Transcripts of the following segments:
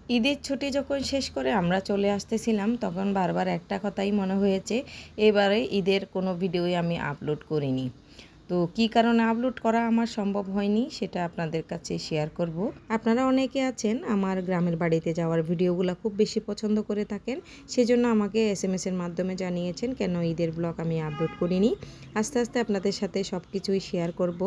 ঈদের ছুটি যখন শেষ করে আমরা চলে আসতেছিলাম তখন বারবার একটা কথাই মনে হয়েছে, এবারে ঈদের কোনো ভিডিওই আমি আপলোড করিনি। তো কী কারণে আপলোড করা আমার সম্ভব হয়নি সেটা আপনাদের কাছে শেয়ার করব। আপনারা অনেকে আছেন আমার গ্রামের বাড়িতে যাওয়ার ভিডিওগুলো খুব বেশি পছন্দ করে থাকেন, সেজন্য আমাকে SMS-এর মাধ্যমে জানিয়েছেন কেন ঈদের ব্লগ আমি আপলোড করিনি। আস্তে আস্তে আপনাদের সাথে সব কিছুই শেয়ার করব।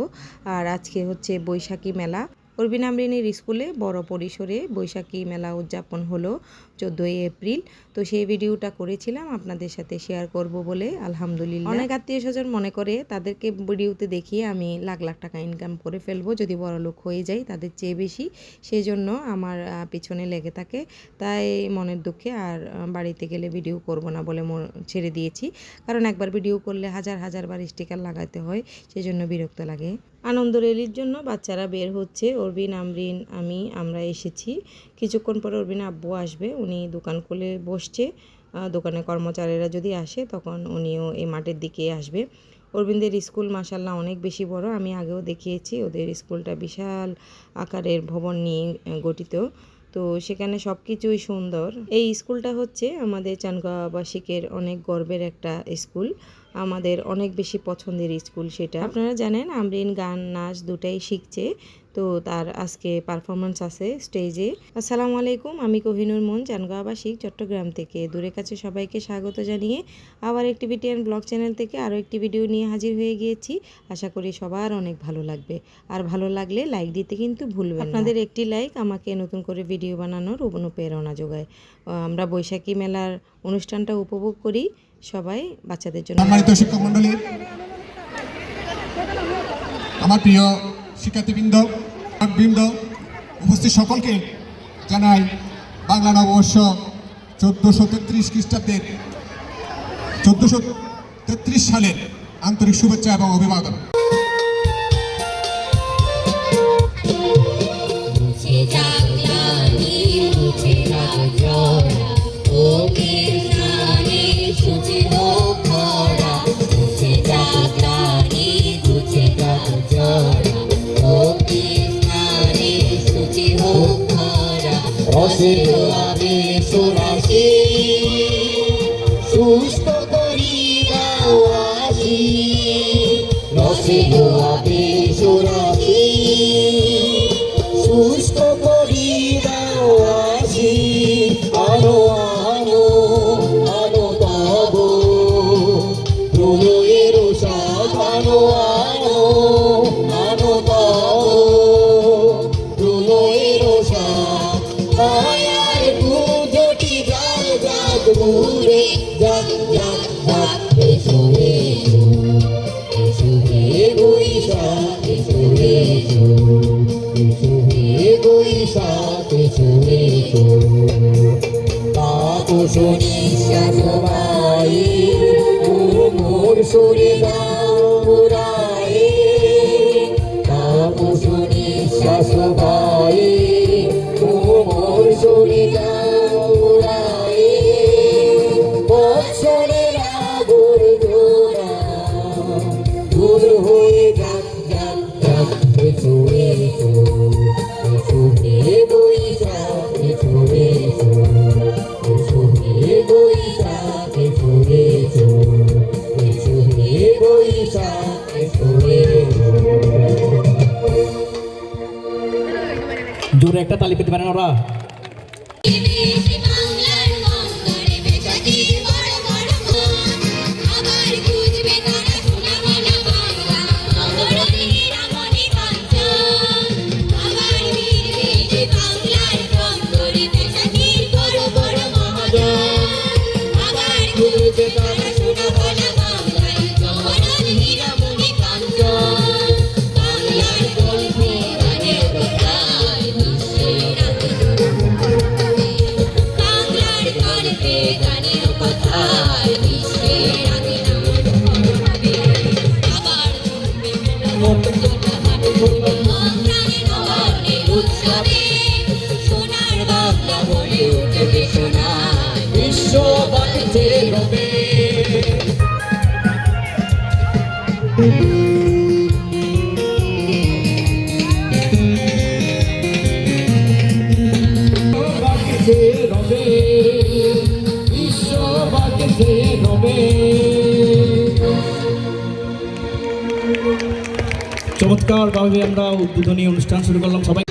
আর আজকে হচ্ছে বৈশাখী মেলা। অরবিন আমরিনের স্কুলে বড় পরিসরে বৈশাখী মেলা উদযাপন হলো 14ই এপ্রিল। তো সেই ভিডিওটা করেছিলাম আপনাদের সাথে শেয়ার করব বলে। আলহামদুলিল্লাহ অনেক আত্মীয় স্বজন মনে করে তাদেরকে ভিডিওতে দেখিয়ে আমি লাখ লাখ টাকা ইনকাম করে ফেলবো যদি বড়লোক হয়ে যাই তাদের চেয়ে বেশি, সেই জন্য আমার পিছনে লেগে থাকে। তাই মনের দুঃখে আর বাড়িতে গেলে ভিডিও করব না বলে ছেড়ে দিয়েছি। কারণ একবার ভিডিও করলে হাজার হাজার বার স্টিকার লাগাতে হয়, সেই জন্য বিরক্ত লাগে। আনন্দ রেলির জন্য বাচ্চারা বের হচ্ছে, অরবিন আমরিন আমরা এসেছি। কিছুক্ষণ পরে অরবিন আব্বু আসবে, উনি দোকান খুলে বসছে। দোকানের কর্মচারীরা যদি আসে তখন উনিও এই মাঠের দিকে আসবে। অরবিনদের স্কুল মাশাল্লাহ অনেক বেশি বড়, আমি আগেও দেখিয়েছি ওদের স্কুলটা বিশাল আকারের ভবন নিয়ে গঠিত। তো সেখানে সব কিছুই সুন্দর। এই স্কুলটা হচ্ছে আমাদের চানগাঁওবাসীকের অনেক গর্বের একটা স্কুল, আমাদের অনেক বেশি পছন্দের স্কুল সেটা। আপনারা জানেন আমরিন গান নাচ দুটাই শিখছে, তো তার আজকে পারফরমেন্স আছে স্টেজে। আসসালামু আলাইকুম, আমি কোহিনুর মন, চানগাঁওবাসী চট্টগ্রাম থেকে। দূরে কাছে সবাইকে স্বাগত জানিয়ে আবার অ্যাক্টিভিটি অ্যান্ড ব্লগ চ্যানেল থেকে আরও একটি ভিডিও নিয়ে হাজির হয়ে গিয়েছি। আশা করি সবার অনেক ভালো লাগবে, আর ভালো লাগলে লাইক দিতে কিন্তু ভুলবেন না। আপনাদের একটি লাইক আমাকে নতুন করে ভিডিও বানানোর অনুপ্রেরণা যোগায়। আমরা বৈশাখী মেলার অনুষ্ঠানটা উপভোগ করি সবাই বাচ্চাদের জন্য। সম্মানিত শিক্ষক মণ্ডলী, আমার প্রিয় শিক্ষার্থীবৃন্দ, উপস্থিত সকলকে জানাই বাংলা নববর্ষ 1433 খ্রিস্টাব্দের 1433 সালের আন্তরিক শুভেচ্ছা এবং অভিবাদন। সুস্থ করি দাও আসি, রসে দোয়াবে সুরাসি, সুস্থ করি দাও আসি, আলো আলো আলো তব প্রলয়ের সাথ, আলো আলো আলো তব প্রলয়ের সাথ, মায়ার পুজোটি যাক যাক ঘুরে যাক যাক যাক, এসো এসো এসো হে বৈশাখ, এসো এসো এসো হে বৈশাখ, এসো এসো তাপসো নিঃশ্বাস ভাই, মোর সরে দাও পুরাই, তাপসো নিঃশ্বাস ভাই, মোর সরে দাও পুরাই, বৎসরের আগর ধরা দূর হয়ে যাক যাক যাক, এসো এসো এসো হে বৈশাখ, এসো এসো এসো হে বৈশাখ, এসো এসো এসো হে বৈশাখ, এসো এসো। জোরে একটা তালি পেতে পারেন ওরা? বিশ্ব বাণিজ্যে রবে বাকি যে রবে বিশ্ববাসী যে রবে। চমৎকার ভাবে আমরা উদ্বোধনী অনুষ্ঠান শুরু করলাম। সবাই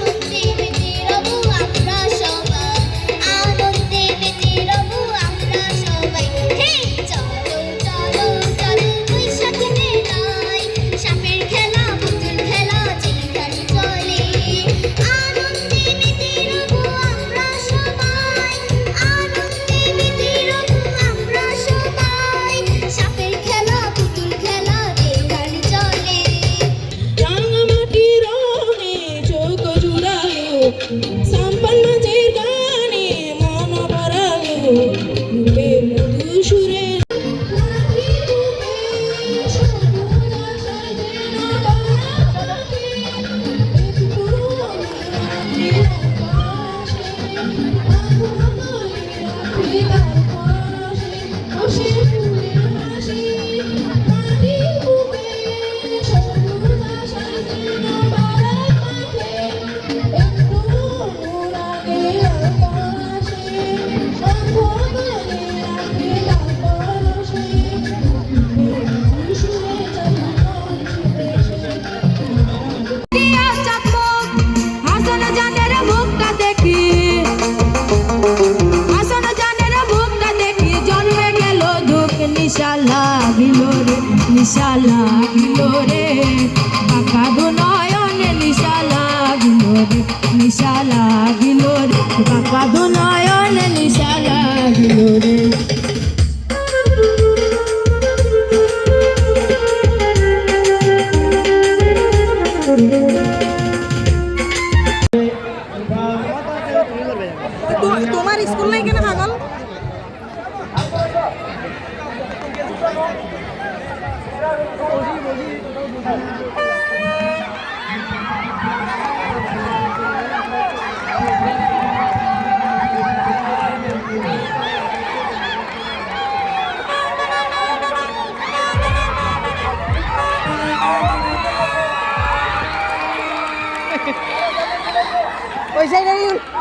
নিশা লাগিল রে বাঁকা দু নয়নে নিশা লাগিল রে নিশা লাগিল রে বাঁকা দু নয়নে নিশা লাগিল রে। তোমার স্কুল নাই কেন পাগল?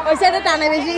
ওই সাইডে টানে বেশি।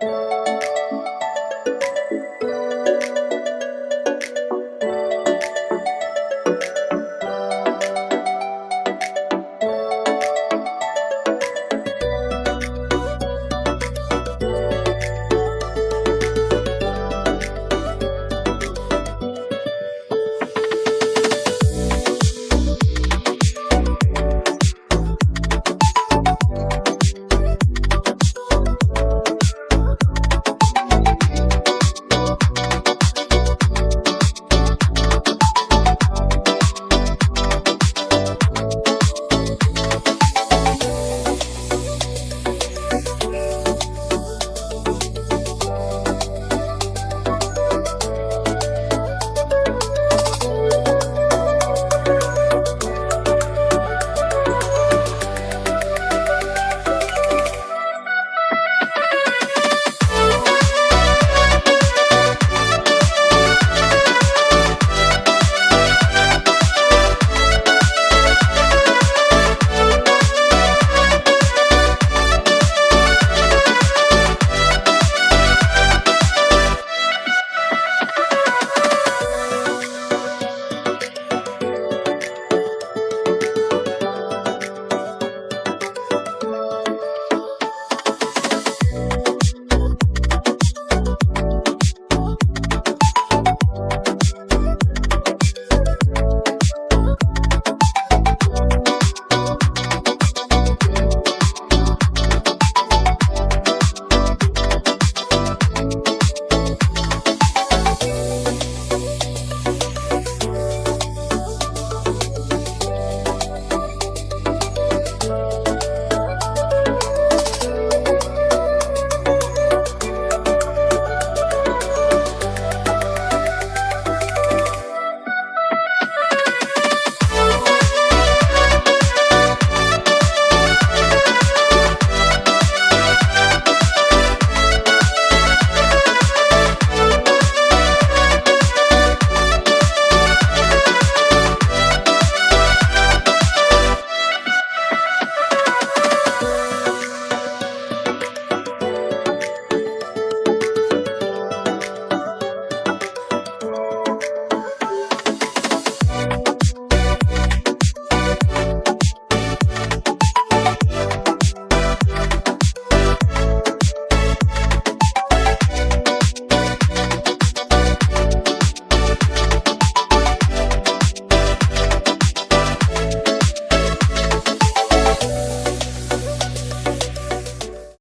Thank